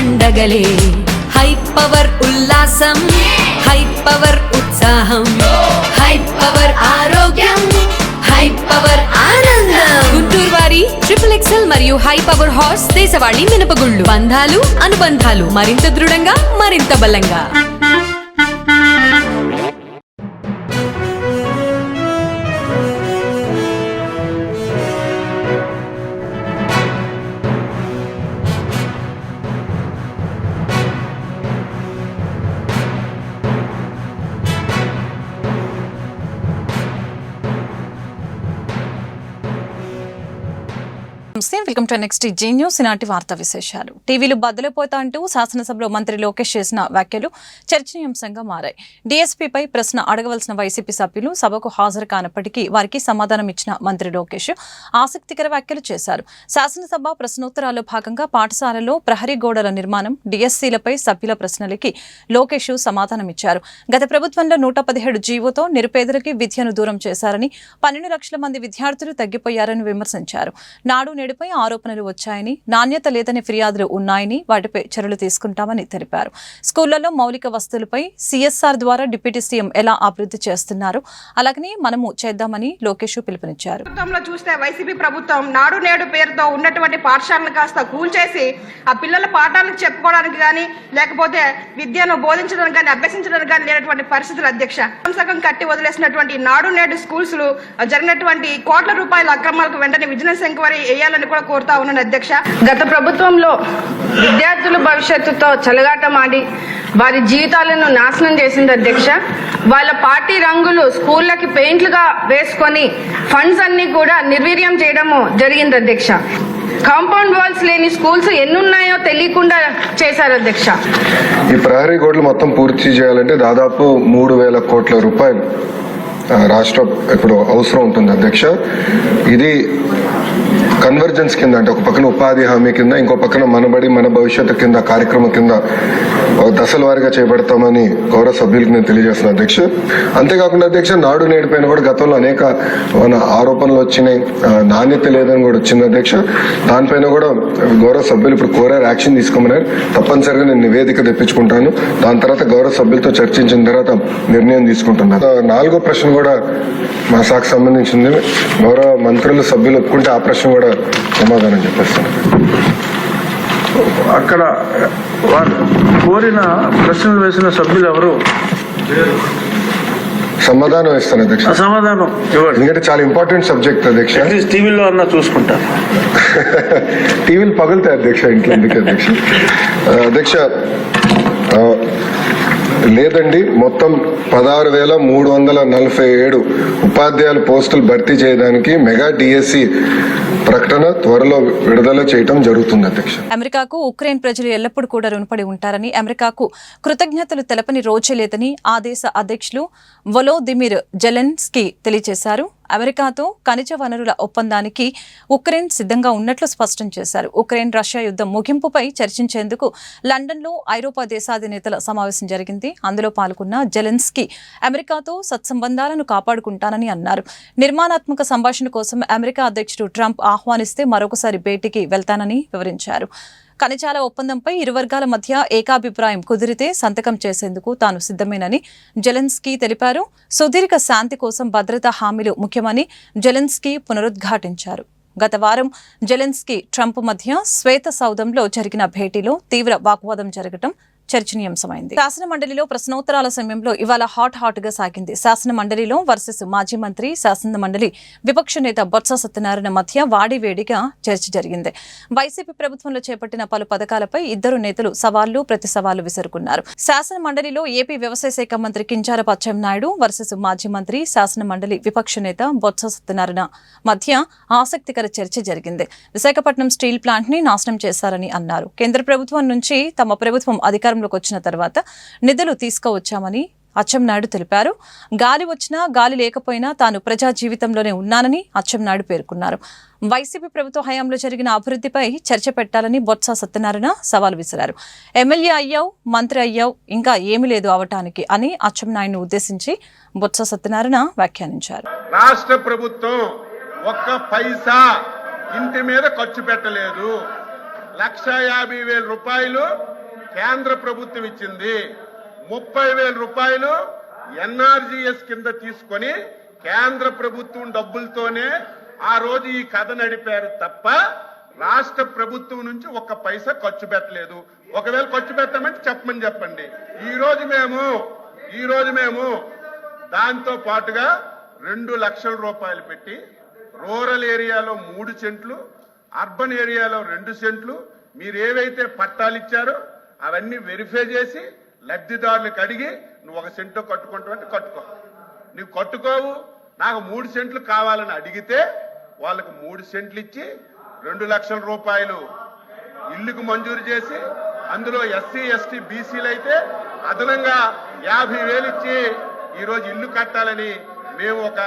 పండగలే. High power ఉల్లాసం, high power ఉత్సాహం, high power ఆరోగ్యం, హై పవర్ ఆనందం. గుంటూరు వారి XXL మరియు హై పవర్ హార్స్ దేశవాళీ మినపగుళ్ళు. బంధాలు అనుబంధాలు మరింత దృఢంగా, మరింత బలంగా. Welcome to next Zee News. ఈనాటి వార్తా విశేషాలు. టీవీలు బద్దలైపోతా అంటూ శాసనసభలో మంత్రి లోకేష్ చేసిన వ్యాఖ్యలు చర్చనీయాంశంగా మారాయి. డీఎస్పీపై ప్రశ్న అడగవలసిన వైసీపీ సభ్యులు సభకు హాజరు కానప్పటికీ వారికి సమాధానం ఇచ్చిన మంత్రి లోకేష్ ఆసక్తికర వ్యాఖ్యలు చేశారు. శాసనసభ ప్రశ్నోత్తరాల్లో భాగంగా పాఠశాలలో ప్రహరీ గోడల నిర్మాణం, డిఎస్సీలపై సభ్యుల ప్రశ్నలకి లోకేష్ సమాధానమిచ్చారు. గత ప్రభుత్వంలో 117 జీవోతో నిరుపేదలకి విద్యను దూరం చేశారని, 12 లక్షల మంది విద్యార్థులు తగ్గిపోయారని విమర్శించారు. నాడు నేడుపై ఆరోపణలు వచ్చాయని, నాణ్యత లేదని ఫిర్యాదులు ఉన్నాయని, వాటిపై చర్యలు తీసుకుంటామని తెలిపారు. స్కూళ్లలో మౌలిక వస్తువులపై సిఎస్ఆర్ ద్వారా డిప్యూటీ సీఎం ఎలా అభివృద్ధి చేస్తున్నారు, అలాగనే మనము చేద్దామని లోకేష్ పిలుపునిచ్చారు. చూస్తే వైసీపీ ప్రభుత్వం నాడు నేడు పేరుతో ఉన్నటువంటి పాఠశాలను కాస్త కూల్చేసి ఆ పిల్లల పాఠాలకు చెప్పుకోవడానికి కానీ, లేకపోతే విద్యను బోధించడానికి కానీ, అభ్యసించడానికి కానీ లేనటువంటి పరిస్థితులు అధ్యక్ష. సగం కట్టి వదిలేసినటువంటి నాడు నేడు స్కూల్స్ జరిగినటువంటి కోట్ల రూపాయల అక్రమాలకు వెంటనే విజిలెన్స్ ఎంక్వైరీ వేయాలని కూడా కోరుతా ఉన్నాను అధ్యక్ష. గత ప్రభుత్వంలో విద్యార్థుల భవిష్యత్తుతో చెలగాటమాడి వారి జీవితాలను నాశనం చేసింది అధ్యక్ష. వాళ్ళ పార్టీ రంగులు స్కూళ్ళకి పెయింట్లుగా వేసుకొని ఫండ్స్ అన్ని కూడా నిర్వీర్యం చేయడము జరిగింది అధ్యక్ష. కాంపౌండ్ వాల్స్ లేని స్కూల్స్ ఎన్నున్నాయో తెలియకుండా చేశారు అధ్యక్ష. ఈ ప్రహరీ గోడలు మొత్తం పూర్తి చేయాలంటే దాదాపు 3,000 కోట్ల రూపాయలు రాష్ట్ర ఇప్పుడు అవసరం ఉంటుంది అధ్యక్ష. ఇది కన్వర్జెన్స్ కింద, అంటే ఒక పక్కన ఉపాధి హామీ కింద, ఇంకో పక్కన మనబడి మన భవిష్యత్తు కింద కార్యక్రమం కింద దశల వారీగా చేపడతామని గౌరవ సభ్యులకు నేను తెలియజేస్తున్నాను అధ్యక్ష. అంతేకాకుండా అధ్యక్ష, నాడు నేడు పైన కూడా గతంలో అనేక ఆరోపణలు వచ్చినాయి, నాణ్యత లేదని కూడా వచ్చింది అధ్యక్ష. దానిపైన కూడా గౌరవ సభ్యులు ఇప్పుడు కోరారు, యాక్షన్ తీసుకోమన్నారు. తప్పనిసరిగా నేను నివేదిక తెప్పించుకుంటాను. దాని తర్వాత గౌరవ సభ్యులతో చర్చించిన తర్వాత నిర్ణయం తీసుకుంటున్నాను. 4వ ప్రశ్న కూడా మా శాఖకు సంబంధించింది. గౌరవ మంత్రులు సభ్యులు ఒప్పుకుంటే ఆ ప్రశ్న కూడా సమాధానం చెప్పేస్తాను. అక్కడ వారు కోరిన ప్రశ్నలు వేసిన సభ్యులు ఎవరు సమాధానం ఇస్తాను అధ్యక్ష. సమాధానం ఇవ్వండి, ఎందుకంటే చాలా ఇంపార్టెంట్ సబ్జెక్ట్ అధ్యక్ష. టీవీలో అన్నా చూసుకుంటారు. టీవీలు పగులుతాయి అధ్యక్ష, ఇంట్లో ఎందుకు అధ్యక్ష. అధ్యక్ష లేదండి, మొత్తం 16,347 ఉపాధ్యాయుల పోస్టులు భర్తీ చేయడానికి మెగా డిఎస్సి ప్రకటన త్వరలో విడుదల చేయడం జరుగుతుంది అధ్యక్ష. అమెరికాకు ఉక్రెయిన్ ప్రజలు ఎల్లప్పుడూ కూడా రుణపడి ఉంటారని, అమెరికాకు కృతజ్ఞతలు తెలపని రోజే లేదని ఆ దేశ అధ్యక్షులు వొలోదిమిర్ జెలెన్స్కీ తెలియజేశారు. అమెరికాతో ఖనిజ వనరుల ఒప్పందానికి ఉక్రెయిన్ సిద్ధంగా ఉన్నట్లు స్పష్టం చేశారు. ఉక్రెయిన్ రష్యా యుద్ధం ముగింపుపై చర్చించేందుకు లండన్లో ఐరోపా దేశాధినేతల సమావేశం జరిగింది. అందులో పాల్గొన్న జెలెన్స్కీ అమెరికాతో సత్సంబంధాలను కాపాడుకుంటానని అన్నారు. నిర్మాణాత్మక సంభాషణ కోసం అమెరికా అధ్యక్షుడు ట్రంప్ ఆహ్వానిస్తే మరొకసారి భేటీకి వెళ్తానని వివరించారు. ఖనిజాల ఒప్పందంపై ఇరు వర్గాల మధ్య ఏకాభిప్రాయం కుదిరితే సంతకం చేసేందుకు తాను సిద్ధమేనని జెలెన్స్కీ తెలిపారు. సుదీర్ఘ శాంతి కోసం భద్రతా హామీలు ముఖ్యమని జెలెన్స్కీ పునరుద్ఘాటించారు. గత వారం జెలెన్స్కీ ట్రంప్ మధ్య శ్వేత సౌధంలో జరిగిన భేటీలో తీవ్ర వాగ్వాదం జరగడం చర్చనీయాంశమైంది. శాసన మండలిలో ప్రశ్నోత్తరాల సమయంలో ఇవాళ హాట్ గా సాగింది. శాసన మండలిలో వర్సెస్ మాజీ మంత్రి, శాసన మండలి విపక్ష నేత బొత్స సత్యనారాయణ మధ్య వాడివేడిగా చర్చ జరిగింది. వైసీపీ ప్రభుత్వంలో చేపట్టిన పలు పథకాలపై ఇద్దరు నేతలు సవాళ్లు ప్రతి సవాళ్లు విసురుకున్నారు. శాసన మండలిలో ఏపీ వ్యవసాయ శాఖ మంత్రి కింజారపు అచ్చెన్నాయుడు వర్సెస్ మాజీ మంత్రి, శాసన మండలి విపక్ష నేత బొత్స సత్యనారాయణ మధ్య ఆసక్తికర చర్చ జరిగింది. విశాఖపట్నం స్టీల్ ప్లాంట్ ని నాశనం చేశారని అన్నారు. కేంద్ర ప్రభుత్వం నుంచి తమ ప్రభుత్వం అధికారం వచ్చిన తర్వాత నిధులు తీసుకువచ్చామని అచ్చెన్నాయుడు తెలిపారు. గాలి వచ్చినా గాలి లేకపోయినా తాను ప్రజా జీవితంలోనే ఉన్నానని అచ్చెన్నాయుడు పేర్కొన్నారు. వైసీపీ ప్రభుత్వ హయాంలో జరిగిన అభివృద్ధిపై చర్చ పెట్టాలని బొత్స సత్యనారాయణ సవాల్ విసిరారు. ఎమ్మెల్యే అయ్యావు, మంత్రి అయ్యావు, ఇంకా ఏమీ లేదు అవటానికి అని అచ్చెన్నాయుడిని ఉద్దేశించి బొత్స సత్యనారాయణ వ్యాఖ్యానించారు. రాష్ట్ర ప్రభుత్వం ఒక్క పైసా ఇంటి మీద ఖర్చు పెట్టలేదు. 1,50,000 రూపాయలు కేంద్ర ప్రభుత్వం ఇచ్చింది. 30,000 రూపాయలు ఎన్ఆర్జీఎస్ కింద తీసుకొని కేంద్ర ప్రభుత్వం డబ్బులతోనే ఆ రోజు ఈ కథ నడిపారు తప్ప రాష్ట్ర ప్రభుత్వం నుంచి ఒక్క పైసా ఖర్చు పెట్టలేదు. ఒకవేళ ఖర్చు పెట్టమంటే చెప్పండి. ఈ రోజు మేము దాంతో పాటుగా 2 లక్షల రూపాయలు పెట్టి రూరల్ ఏరియాలో 3 సెంట్లు, అర్బన్ ఏరియాలో 2 సెంట్లు మీరు ఏవైతే పట్టాలు ఇచ్చారో అవన్నీ వెరిఫై చేసి లబ్ధిదారులకు అడిగి నువ్వు 1 సెంటు కట్టుకుంటావంటే కట్టుకో. నువ్వు కట్టుకోవు, నాకు 3 సెంట్లు కావాలని అడిగితే వాళ్ళకు 3 సెంట్లు ఇచ్చి 2 లక్షల రూపాయలు ఇల్లుకు మంజూరు చేసి అందులో ఎస్సీ ఎస్టీ బీసీలు అయితే అదనంగా 50,000 ఇచ్చి ఈరోజు ఇల్లు కట్టాలని మేము ఒక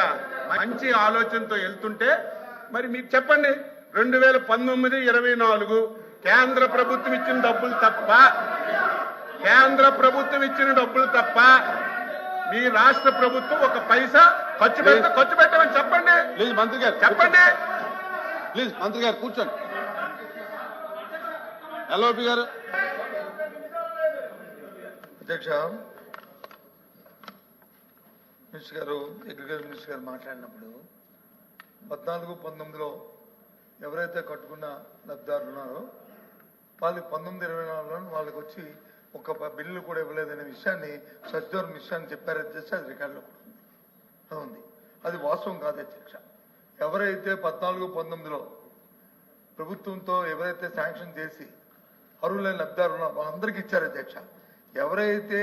మంచి ఆలోచనతో వెళ్తుంటే మరి మీకు చెప్పండి 2019-24 కేంద్ర ప్రభుత్వం ఇచ్చిన డబ్బులు తప్ప మీ రాష్ట్ర ప్రభుత్వం ఒక పైసా ఖర్చు పెట్టమని చెప్పండి. ప్లీజ్ మంత్రి గారు చెప్పండి. ప్లీజ్ మంత్రి గారు కూర్చోండి. ఎల్ఓపి గారు. అధ్యక్ష, మినిస్టర్ గారు, అగ్రికల్చర్ మినిస్టర్ గారు మాట్లాడినప్పుడు 14-19లో ఎవరైతే కట్టుకున్న లబ్ధిదారులు ఉన్నారో వాళ్ళకి 19-24లో వాళ్ళకి వచ్చి ఒక బిల్లు కూడా ఇవ్వలేదనే విషయాన్ని సజ్జోర్ విషయాన్ని చెప్పారు అధ్యక్ష. అది రికార్డులో కూడా ఉంది. అది వాస్తవం కాదు అధ్యక్ష. ఎవరైతే 14-19లో ప్రభుత్వంతో ఎవరైతే శాంక్షన్ చేసి అర్హులైన లబ్ధిదారులు ఉన్నారో వాళ్ళందరికీ ఇచ్చారు అధ్యక్ష. ఎవరైతే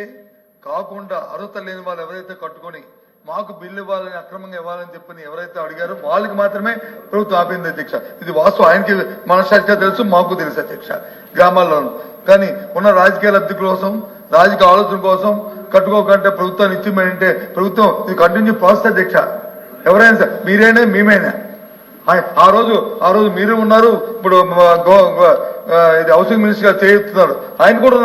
కాకుండా అర్హత లేని వాళ్ళు ఎవరైతే కట్టుకొని మాకు బిల్లు ఇవ్వాలని అక్రమంగా ఇవ్వాలని చెప్పని ఎవరైతే అడిగారో వాళ్ళకి మాత్రమే ప్రభుత్వం ఆపింది అధ్యక్ష. ఇది వాస్తవం. ఆయనకి మనసాక్షిగా తెలుసు, మాకు తెలుసు అధ్యక్ష. గ్రామాల్లోనూ కానీ ఉన్న రాజకీయ లబ్ధి కోసం, రాజకీయ ఆలోచన కోసం కట్టుకోకంటే ప్రభుత్వాన్ని ఇచ్చిమంటే ప్రభుత్వం ఇది కంటిన్యూ ప్రాసెస్ అధ్యక్ష. ఎవరైనా సార్, మీరైనా మేమైనా ఆ రోజు మీరు ఉన్నారు. ఇప్పుడు ఇది హౌసింగ్ మినిస్టర్ గారు చేస్తున్నారు. ఆయన కూడా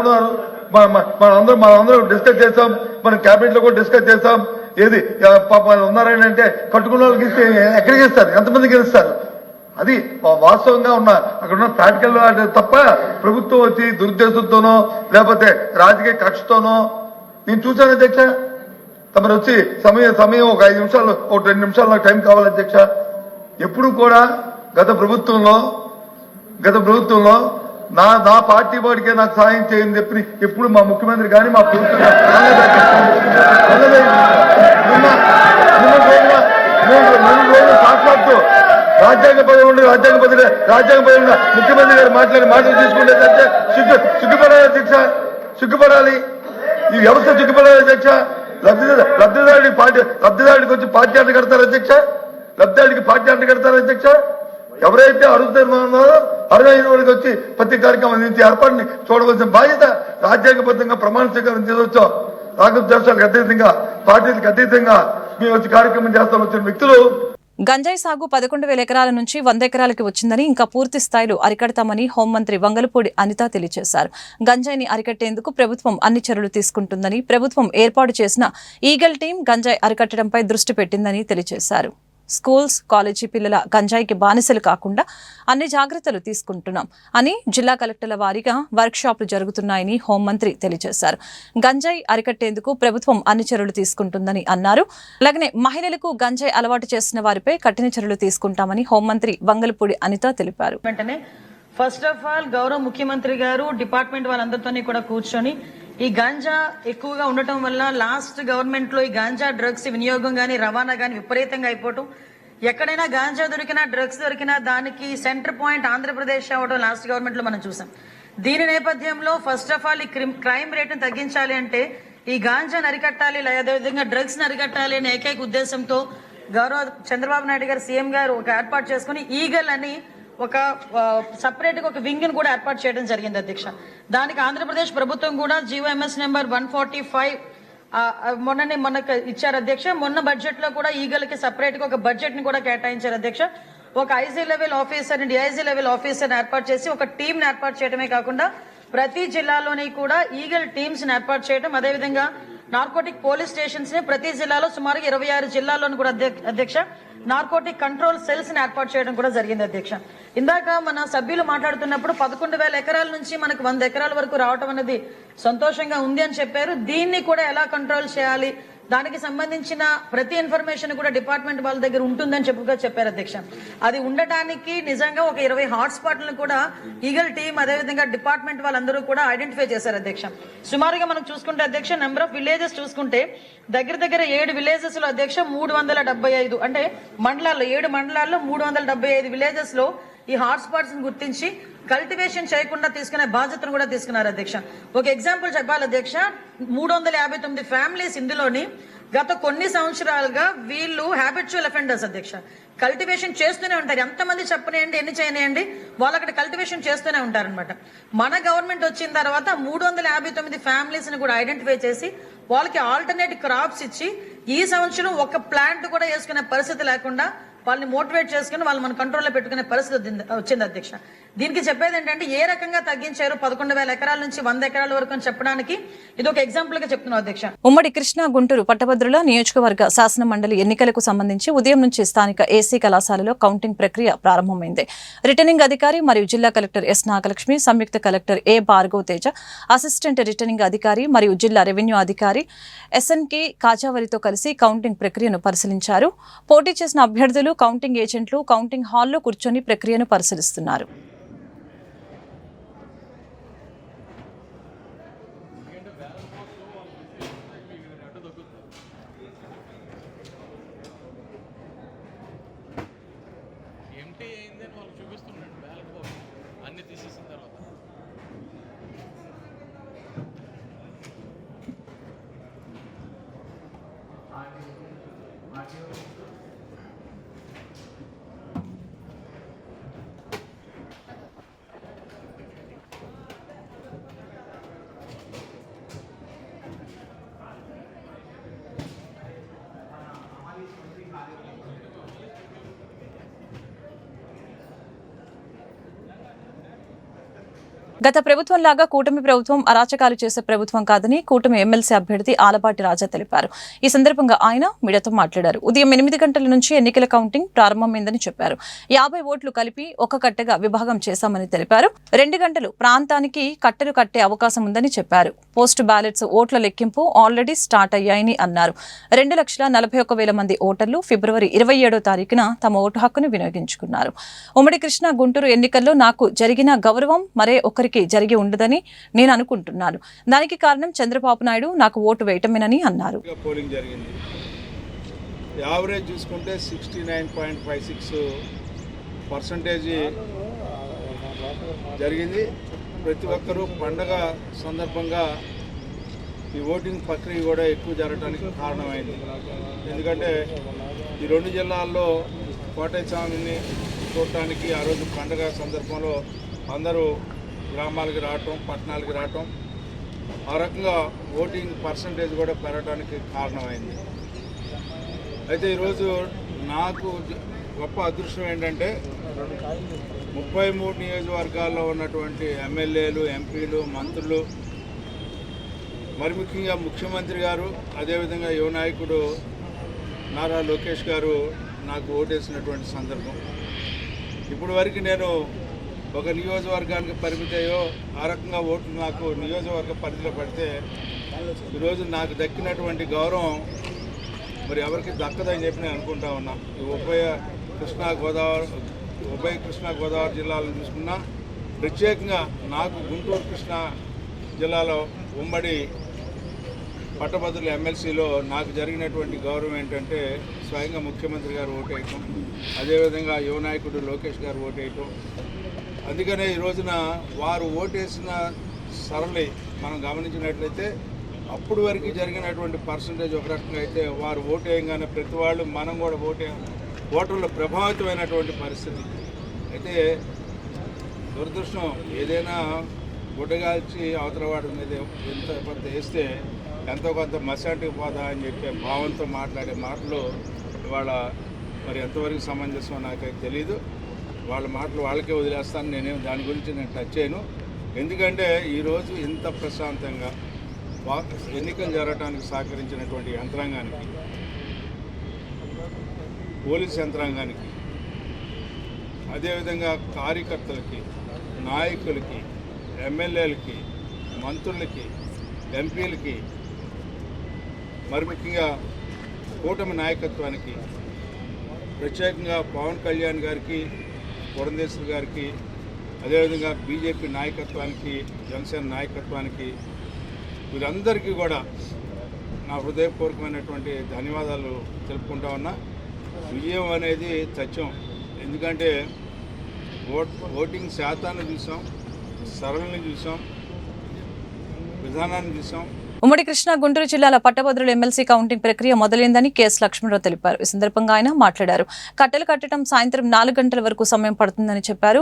ఉన్నారు. మనందరం డిస్కస్ చేస్తాం. మన క్యాబినెట్ లో కూడా డిస్కస్ చేస్తాం. ఏది పాప ఉన్నారని అంటే కట్టుకున్న వాళ్ళకి ఇస్తే ఎక్కడికి ఇస్తారు, ఎంతమందికి ఇస్తారు? అది వాస్తవంగా ఉన్న అక్కడ ఉన్న ప్రాక్టికల్ తప్ప ప్రభుత్వం వచ్చి దురుద్దేశంతోనో లేకపోతే రాజకీయ కక్షతోనో నేను చూశాను అధ్యక్ష. తమరు వచ్చి సమయం ఒక 5 నిమిషాలు, ఒక 2 నిమిషాలు నాకు టైం కావాలి అధ్యక్ష. ఎప్పుడు కూడా గత ప్రభుత్వంలో నా పార్టీ వాడికే నాకు సాయం చేయని చెప్పి ఎప్పుడు మా ముఖ్యమంత్రి కానీ మా ప్రభుత్వం సాక్షాత్తు రాజ్యాంగ పదవి ఉండి రాజ్యాంగ పదవి ముఖ్యమంత్రి గారు మాటలు తీసుకుంటే సిగ్గుపడాలి అధ్యక్ష. సిగ్గుపడాలి. ఈ వ్యవస్థ సిగ్గుపడాలి అధ్యక్ష. లబ్ధిదారుడికి వచ్చి పార్టీ అంట కడతారు అధ్యక్ష. ఎవరైతే ఉన్నారో అర్హులైన వాడికి వచ్చి ప్రతి కార్యక్రమం అందించి ఏర్పాటుని చూడవలసిన బాధ్యత రాజ్యాంగబద్ధంగా ప్రమాణ స్వీకారం చేయవచ్చా. రాష్ట్ర దేశాలకు అతీతంగా, పార్టీలకు అతీతంగా మేము వచ్చి కార్యక్రమం చేస్తాం వచ్చిన వ్యక్తులు. గంజాయి సాగు 11,000 ఎకరాల నుంచి 100 ఎకరాలకి వచ్చిందని, ఇంకా పూర్తి స్థాయిలో అరికడతామని హోంమంత్రి వంగలపూడి అనిత తెలియజేశారు. గంజాయిని అరికట్టేందుకు ప్రభుత్వం అన్ని చర్యలు తీసుకుంటుందని, ప్రభుత్వం ఏర్పాటు చేసిన ఈగల్ టీం గంజాయి అరికట్టడంపై దృష్టి పెట్టిందని తెలియజేశారు. స్కూల్స్, కాలేజీ పిల్లల గంజాయికి బానిసలు కాకుండా అన్ని జాగ్రత్తలు తీసుకుంటున్నాం అని జిల్లా కలెక్టర్ల వారీగా వర్క్షాపులు జరుగుతున్నాయని హోంమంత్రి తెలియజేశారు. గంజాయి అరికట్టేందుకు ప్రభుత్వం అన్ని చర్యలు తీసుకుంటుందని అన్నారు. అలాగనే మహిళలకు గంజాయి అలవాటు చేసిన వారిపై కఠిన చర్యలు తీసుకుంటామని హోంమంత్రి వంగలపూడి అనిత తెలిపారు. ఫస్ట్ ఆఫ్ ఆల్ గౌరవ ముఖ్యమంత్రి గారు డిపార్ట్మెంట్ వాళ్ళందరితోని కూడా కూర్చొని ఈ గాంజా ఎక్కువగా ఉండటం వల్ల లాస్ట్ గవర్నమెంట్ లో ఈ గాంజా డ్రగ్స్ వినియోగం గానీ రవాణా గానీ విపరీతంగా అయిపోవటం, ఎక్కడైనా గాంజా దొరికినా డ్రగ్స్ దొరికినా దానికి సెంటర్ పాయింట్ ఆంధ్రప్రదేశ్ అవడం లాస్ట్ గవర్నమెంట్ లో మనం చూసాం. దీని నేపథ్యంలో ఫస్ట్ ఆఫ్ ఆల్ ఈ క్రైమ్ రేట్ను తగ్గించాలి అంటే ఈ గాంజాను అరికట్టాలి, అదేవిధంగా డ్రగ్స్ ని అరికట్టాలి అనే ఏకైక ఉద్దేశంతో గౌరవ చంద్రబాబు నాయుడు గారు సీఎం గారు ఒక ఏర్పాటు చేసుకుని ఈగల్ అని ఒక సపరేట్ గా ఒక వింగ్ ని కూడా ఏర్పాటు చేయడం జరిగింది అధ్యక్ష. దానికి ఆంధ్రప్రదేశ్ ప్రభుత్వం కూడా జీవోఎంఎస్ నెంబర్ 145 మొన్నకు ఇచ్చారు అధ్యక్ష. మొన్న బడ్జెట్ లో కూడా ఈగల్ కి సపరేట్ గా ఒక బడ్జెట్ ని కూడా కేటాయించారు అధ్యక్ష. ఒక ఐజీ లెవెల్ ఆఫీసర్ ని, డిఐజీ లెవెల్ ఆఫీసర్ ని ఏర్పాటు చేసి ఒక టీం ని ఏర్పాటు చేయడమే కాకుండా ప్రతి జిల్లాలోని కూడా ఈగల్ టీమ్స్ ని ఏర్పాటు చేయడం, అదేవిధంగా నార్కోటిక్ పోలీస్ స్టేషన్స్ ని ప్రతి జిల్లాలో సుమారు 26 జిల్లాల్లోనూ కూడా అధ్యక్ష నార్కోటిక్ కంట్రోల్ సెల్స్ ని ఏర్పాటు చేయడం కూడా జరిగింది అధ్యక్ష. ఇందాక మన సభ్యులు మాట్లాడుతున్నప్పుడు 11,000 ఎకరాల నుంచి మనకు 100 ఎకరాల వరకు రావడం అనేది సంతోషంగా ఉంది అని చెప్పారు. దీన్ని కూడా ఎలా కంట్రోల్ చేయాలి, దానికి సంబంధించిన ప్రతి ఇన్ఫర్మేషన్ కూడా డిపార్ట్మెంట్ వాళ్ళ దగ్గర ఉంటుందని చెప్పారు అధ్యక్ష. అది ఉండటానికి నిజంగా ఒక 20 హాట్స్పాట్లను కూడా ఈగల్ టీమ్ అదేవిధంగా డిపార్ట్మెంట్ వాళ్ళందరూ కూడా ఐడెంటిఫై చేశారు అధ్యక్ష. సుమారుగా మనం చూసుకుంటే అధ్యక్ష నెంబర్ ఆఫ్ విలేజెస్ చూసుకుంటే దగ్గర 7 విలేజెస్ లో అధ్యక్ష 375 అంటే మండలాల్లో 7 మండలాల్లో 375 విలేజెస్ లో ఈ హాట్స్పాట్స్ ని గుర్తించి కల్టివేషన్ చేయకుండా తీసుకునే బాధ్యతను కూడా తీసుకున్నారు అధ్యక్ష. ఒక ఎగ్జాంపుల్ చెప్పాలి అధ్యక్ష, 359 ఫ్యామిలీస్ ఇందులోని గత కొన్ని సంవత్సరాలుగా వీళ్ళు హ్యాబిచువల్ అఫెండర్స్ అధ్యక్ష. కల్టివేషన్ చేస్తూనే ఉంటారు, ఎంతమంది చెప్పనేయండి ఎన్ని చేయనేయండి వాళ్ళు అక్కడ కల్టివేషన్ చేస్తూనే ఉంటారనమాట. మన గవర్నమెంట్ వచ్చిన తర్వాత 359 ఫ్యామిలీస్ ని కూడా ఐడెంటిఫై చేసి వాళ్ళకి ఆల్టర్నేట్ క్రాప్స్ ఇచ్చి ఈ సంవత్సరం ఒక ప్లాంట్ కూడా వేసుకునే పరిస్థితి లేకుండా వాళ్ళని మోటివేట్ చేసుకుని వాళ్ళు మన కంట్రోల్లో పెట్టుకునే పరిస్థితి వచ్చింది అధ్యక్ష. దీనికి చెప్పేది ఏంటంటే ఏ రకంగా తగ్గించారు 11,000 ఎకరాల నుంచి 100 ఎకరాల వరకు అని చెప్పడానికి ఇది ఒక ఎగ్జాంపుల్ గా చెప్తున్నాం అధ్యక్ష. ఉమ్మడి కృష్ణా గుంటూరు పట్టభద్రుల నియోజకవర్గ శాసన మండలి ఎన్నికలకు సంబంధించి ఉదయం నుంచి స్థానిక ఏసీ కళాశాలలో కౌంటింగ్ ప్రక్రియ ప్రారంభమైంది. రిటర్నింగ్ అధికారి మరియు జిల్లా కలెక్టర్ ఎస్ నాగలక్ష్మి, సంయుక్త కలెక్టర్ ఏ భార్గవ్ తేజ, అసిస్టెంట్ రిటర్నింగ్ అధికారి మరియు జిల్లా రెవెన్యూ అధికారి ఎస్ఎన్కే కాజావరితో కలిసి కౌంటింగ్ ప్రక్రియను పరిశీలించారు. పోటీ చేసిన అభ్యర్థులు, కౌంటింగ్ ఏజెంట్లు కౌంటింగ్ హాల్లో కూర్చొని ప్రక్రియను పరిశీలిస్తున్నారు. గత ప్రభుత్వంలాగా కూటమి ప్రభుత్వం అరాచకాలు చేసే ప్రభుత్వం కాదని కూటమి ఎమ్మెల్సీ అభ్యర్థి ఆలపాటి రాజా తెలిపారు. ఈ సందర్భంగా ఆయన మీడియాతో మాట్లాడారు. ఉదయం 8 గంటల నుంచి ఎన్నికల కౌంటింగ్ ప్రారంభమైందని చెప్పారు. 50 ఓట్లు కలిపి ఒక కట్టగా విభాగం చేశామని తెలిపారు. 2 గంటలు ప్రాంతానికి కట్టెలు కట్టే అవకాశం ఉందని చెప్పారు. పోస్ట్ బ్యాలెట్స్ ఓట్ల లెక్కింపు ఆల్రెడీ స్టార్ట్ అయ్యాయని అన్నారు. 2,41,000 మంది ఓటర్లు ఫిబ్రవరి 27వ తారీఖున తమ ఓటు హక్కును వినియోగించుకున్నారు. ఉమ్మడి కృష్ణా గుంటూరు ఎన్నికల్లో నాకు జరిగిన గౌరవం మరే ఒకరికి జరిగి ఉండదని నేను అనుకుంటున్నాను. దానికి కారణం చంద్రబాబు నాయుడు నాకు ఓటు వేయటమేనని అన్నారు. పోలింగ్ జరిగింది. యావరేజ్ చూసుకుంటే 69.56% జరిగింది. ప్రతి ఒక్కరూ పండగ సందర్భంగా ఈ ఓటింగ్ ప్రక్రియ కూడా ఎక్కువ జరగడానికి కారణమైంది. ఎందుకంటే ఈ 2 జిల్లాల్లో కోటయ్య స్వామిని చూడటానికి ఆ రోజు పండగ సందర్భంలో అందరూ గ్రామాలకి రావటం, పట్టణాలకి రావటం, ఆ రకంగా ఓటింగ్ పర్సంటేజ్ కూడా పెరగడానికి కారణమైంది. అయితే ఈరోజు నాకు గొప్ప అదృష్టం ఏంటంటే 33 నియోజకవర్గాల్లో ఉన్నటువంటి ఎమ్మెల్యేలు, ఎంపీలు, మంత్రులు, మరి ముఖ్యంగా ముఖ్యమంత్రి గారు, అదేవిధంగా యువ నాయకుడు నారా లోకేష్ గారు నాకు ఓటేసినటువంటి సందర్భం. ఇప్పుడు వరకు నేను ఒక నియోజకవర్గానికి పరిమితయో ఆ రకంగా ఓట్లు నాకు నియోజకవర్గ పరిధిలో పడితే ఈరోజు నాకు దక్కినటువంటి గౌరవం మరి ఎవరికి దక్కదని చెప్పి నేను అనుకుంటా ఉన్నా. ఈ ఉభయ కృష్ణా గోదావరి జిల్లాలను చూసుకున్నా, ప్రత్యేకంగా నాకు గుంటూరు కృష్ణా జిల్లాలో ఉమ్మడి పట్టభద్రుల ఎమ్మెల్సీలో నాకు జరిగినటువంటి గౌరవం ఏంటంటే స్వయంగా ముఖ్యమంత్రి గారు ఓటేయటం, అదేవిధంగా యువ నాయకుడు లోకేష్ గారు ఓటేయటం. అందుకనే ఈ రోజున వారు ఓటేసిన సరళి మనం గమనించినట్లయితే అప్పుడు వరకు జరిగినటువంటి పర్సంటేజ్ ఒక రకంగా అయితే వారు ఓటేయంగానే ప్రతి వాళ్ళు మనం కూడా ఓటర్లు ప్రభావితమైనటువంటి పరిస్థితి. అయితే దురదృష్టం, ఏదైనా గుడ్డగాల్చి అవతల వాడి మీద ఎంత కొంత వేస్తే ఎంతో కొంత మసాటికి పోదా అని చెప్పే భావంతో మాట్లాడే మాటలు ఇవాళ మరి ఎంతవరకు సమంజసం నాకైతే తెలీదు. వాళ్ళ మాటలు వాళ్ళకే వదిలేస్తాను. దాని గురించి నేను టచ్ చేయను. ఎందుకంటే ఈరోజు ఇంత ప్రశాంతంగా ఎన్నికలు జరగడానికి సహకరించినటువంటి యంత్రాంగానికి, పోలీస్ యంత్రాంగానికి, అదేవిధంగా కార్యకర్తలకి, నాయకులకి, ఎమ్మెల్యేలకి, మంత్రులకి, ఎంపీలకి, మరి ముఖ్యంగా కూటమి నాయకత్వానికి, ప్రత్యేకంగా పవన్ కళ్యాణ్ గారికి, పురంధేశ్వర్ గారికి, అదేవిధంగా బీజేపీ నాయకత్వానికి, జనసేన నాయకత్వానికి, వీరందరికీ కూడా నా హృదయపూర్వకమైనటువంటి ధన్యవాదాలు తెలుపుకుంటా ఉన్నా. విజయం అనేది సత్యం. ఎందుకంటే ఓటింగ్ శాతాన్ని చూసాం, సరళిని చూసాం, విధానాన్ని చూసాం. ఉమ్మడి కృష్ణా గుంటూరు జిల్లాల పట్టభద్రుల ఎమ్మెల్సీ కౌంటింగ్ ప్రక్రియ మొదలైందని కెఎస్ లక్ష్మణరావు తెలిపారు. ఈ సందర్భంగా ఆయన మాట్లాడారు. కట్టెలు కట్టడం సాయంత్రం 4 గంటల వరకు సమయం పడుతుందని చెప్పారు.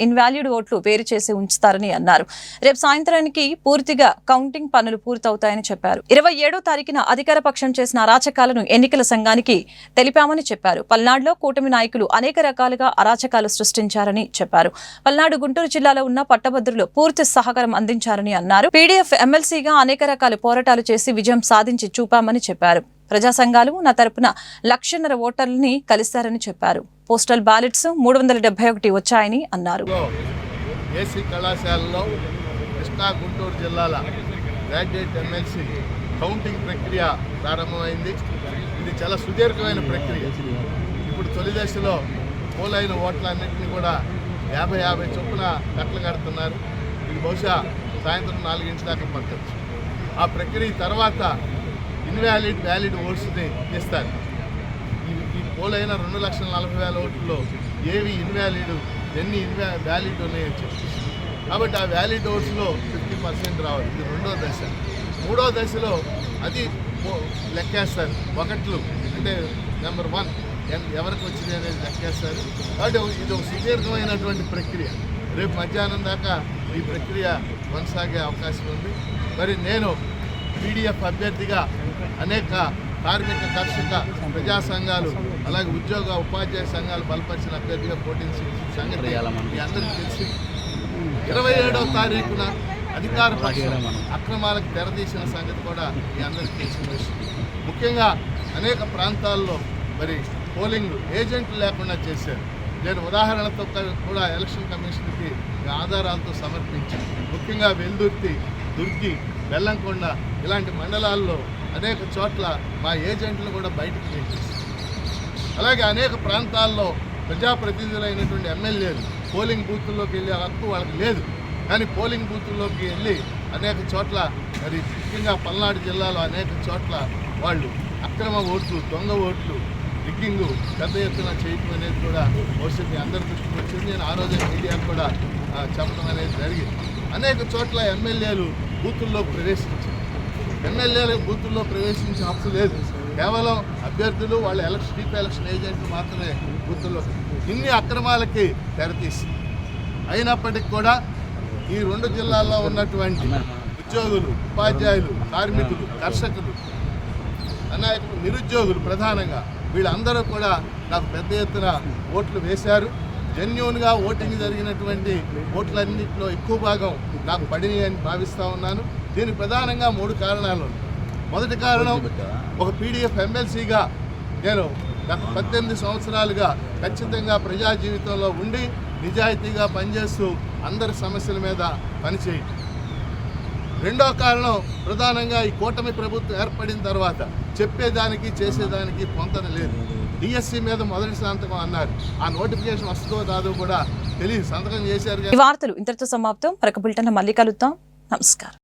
ఇన్వాల్యూడ్ ఓట్లు వేరు చేసి ఉంచుతారని అన్నారు. రేపు సాయంత్రానికి పూర్తిగా కౌంటింగ్ పనులు పూర్తవుతాయని చెప్పారు. 27వ తారీఖున అధికార పక్షం చేసిన అరాచకాలను ఎన్నికల సంఘానికి తెలిపామని చెప్పారు. పల్నాడులో కూటమి నాయకులు అనేక రకాలుగా అరాచకాలు సృష్టించారని చెప్పారు. పల్నాడు గుంటూరు జిల్లాలో ఉన్న పట్టభద్రులు పూర్తి సహకారం అందించారని అన్నారు. పీడీఎఫ్ ఎమ్మెల్సీగా అనేక రకాల పోరాటాలు చేసి విజయం సాధించి చూపామని చెప్పారు. ప్రజా సంఘాలు నా తరపున 1,00,000 ఓటర్లని కలిశారని చెప్పారు. పోస్టల్ బ్యాలెట్స్ 371 వచ్చాయని అన్నారు. ఏసీ కళాశాలలో కృష్ణా గుంటూరు జిల్లాల గ్రాడ్యుయేట్ ఎమ్మెల్సీ కౌంటింగ్ ప్రక్రియ ప్రారంభమైంది. ఇది చాలా సుదీర్ఘమైన ప్రక్రియ. ఇప్పుడు తొలి దశలో పోలైన ఓట్లన్నింటినీ కూడా 50-50 చొప్పున కట్టలు కడుతున్నారు. ఇది బహుశా సాయంత్రం 4 గంటల దాకా పట్టవచ్చు. ఆ ప్రక్రియ తర్వాత వ్యాలిడ్ ఓట్స్ని ఇస్తారు. ఈ పోలైన 2,40,000 ఓట్లలో ఏవి ఇన్వాలిడ్, ఎన్ని వ్యాలిడ్ ఉన్నాయని చెప్పి, కాబట్టి ఆ వ్యాలిడ్ ఓట్స్లో 50% రావాలి. ఇది 2వ దశ. 3వ దశలో అది లెక్కేస్తారు. ఒకట్లు అంటే నెంబర్ 1 ఎవరికి వచ్చింది అనేది లెక్కేస్తారు. కాబట్టి ఇది ఒక సుదీర్ఘమైనటువంటి ప్రక్రియ. రేపు మధ్యాహ్నం దాకా ఈ ప్రక్రియ కొనసాగే అవకాశం ఉంది. మరి నేను పీడీఎఫ్ అభ్యర్థిగా అనేక కార్మిక, కర్షక, ప్రజా సంఘాలు, అలాగే ఉద్యోగ ఉపాధ్యాయ సంఘాలు బలపరిచిన అభ్యర్థిగా పోటీ సంగతి మీ అందరికీ తెలిసి 27వ తారీఖున అధికార పక్షం అక్రమాలకు తెరదీసిన సంగతి కూడా మీ అందరికీ తెలిసిన విషయం. ముఖ్యంగా అనేక ప్రాంతాల్లో మరి పోలింగ్ ఏజెంట్లు లేకుండా చేశారు. నేను ఉదాహరణతో కూడా ఎలక్షన్ కమిషన్కి ఆధారాలతో సమర్పించాను. ముఖ్యంగా వెల్దుర్తి, దుర్గి, బెల్లంకొండ ఇలాంటి మండలాల్లో అనేక చోట్ల మా ఏజెంట్లు కూడా బయటకు చేసేసారు. అలాగే అనేక ప్రాంతాల్లో ప్రజాప్రతినిధులైనటువంటి ఎమ్మెల్యేలు పోలింగ్ బూతుల్లోకి వెళ్ళే హక్కు వాళ్ళకి లేదు. కానీ పోలింగ్ బూతుల్లోకి వెళ్ళి అనేక చోట్ల మరి ముఖ్యంగా పల్నాడు జిల్లాలో అనేక చోట్ల వాళ్ళు అక్రమ ఓట్లు, దొంగ ఓట్లు, రిగ్గింగ్ పెద్ద ఎత్తున చేయటం అనేది కూడా భవిష్యత్తు అందరి దృష్టికి వచ్చింది. నేను ఆ రోజే మీడియాకు కూడా చెప్పడం అనేది జరిగింది. అనేక చోట్ల ఎమ్మెల్యేలు బూతుల్లోకి ప్రవేశించారు. ఎమ్మెల్యేలు బూతుల్లో ప్రవేశించే హక్కు లేదు. కేవలం అభ్యర్థులు, వాళ్ళ చీఫ్ ఎలక్షన్ ఏజెంట్లు మాత్రమే బూతుల్లో. ఇన్ని అక్రమాలకి తెరతీసి అయినప్పటికీ కూడా ఈ 2 జిల్లాల్లో ఉన్నటువంటి ఉద్యోగులు, ఉపాధ్యాయులు, కార్మికులు, కర్షకులు, నాయకులు, నిరుద్యోగులు ప్రధానంగా వీళ్ళందరూ కూడా నాకు పెద్ద ఎత్తున ఓట్లు వేశారు. జెన్యూన్గా ఓటింగ్ జరిగినటువంటి ఓట్లన్నింటిలో ఎక్కువ భాగం నాకు పడినాయి అని భావిస్తూ ఉన్నాను. దీనికి ప్రధానంగా 3 కారణాలు. మొదటి కారణం, ఒక పీడీఎఫ్ ఎమ్మెల్సీగా నేను గత 18 సంవత్సరాలుగా ఖచ్చితంగా ప్రజా జీవితంలో ఉండి నిజాయితీగా పనిచేస్తూ అందరి సమస్యల మీద పనిచేయడం. రెండో కారణం, ప్రధానంగా ఈ కూటమి ప్రభుత్వం ఏర్పడిన తర్వాత చెప్పేదానికి చేసేదానికి పొంతన లేదు. డిఎస్సి మీద మొదటి సంతకం అన్నారు. ఆ నోటిఫికేషన్ వస్తుందో రాదో కూడా తెలియదు. సంతకం చేశారు. ఈ వార్తలు ఇంతటితో సమాప్తం. మరొక బులెటిన్లో మళ్ళీ కలుద్దాం. నమస్కారం.